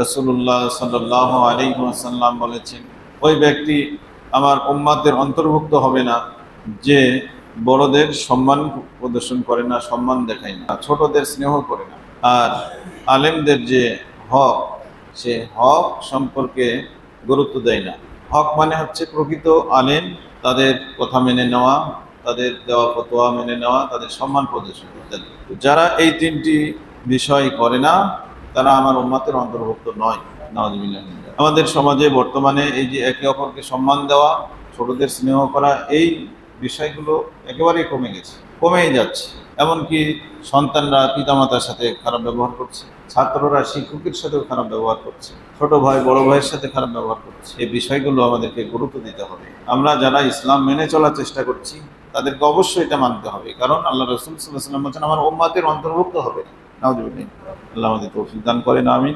রাসূলুল্লাহ সাল্লাল্লাহু আলাইহি ওয়াসাল্লাম বলেছেন, ওই ব্যক্তি আমার উম্মতের অন্তর্ভুক্ত হবে না যে বড়দের সম্মান প্রদর্শন করে না, সম্মান দেখায় না, ছোটদের স্নেহ করে না, আর আলেমদের যে হক, সে হক সম্পর্কে গুরুত্ব দেয় না। হক মানে হচ্ছে প্রকৃত আলেম, তাদের কথা মেনে নেওয়া, তাদের দেওয়া ফতোয়া মেনে নেওয়া, তাদের সম্মান প্রদর্শন ইত্যাদি। যারা এই তিনটি বিষয় করে না তারা আমার উম্মতের অন্তর্ভুক্ত নয়। নাউযুবিল্লাহ। আমাদের সমাজে বর্তমানে এই যে একে অপরকে সম্মান দেওয়া, ছোটদের স্নেহ করা, এই বিষয়গুলো একেবারেই কমে গেছে, কমেই যাচ্ছে। এমনকি সন্তানরা পিতামাতার সাথে খারাপ ব্যবহার করছে, ছাত্ররা শিক্ষকের সাথেও খারাপ ব্যবহার করছে, ছোট ভাই বড় ভাইয়ের সাথে খারাপ ব্যবহার করছে। এই বিষয়গুলো আমাদেরকে গুরুত্ব দিতে হবে। আমরা যারা ইসলাম মেনে চলার চেষ্টা করছি তাদেরকে অবশ্যই এটা মানতে হবে, কারণ আল্লাহ রাসূল সাল্লাল্লাহু আলাইহি ওয়াসাল্লাম বলেছেন আমার উম্মতের অন্তর্ভুক্ত হবে। নাউযুবিল্লাহ। আল্লাহ আমাদের তৌফিক দান করেন, আমিন।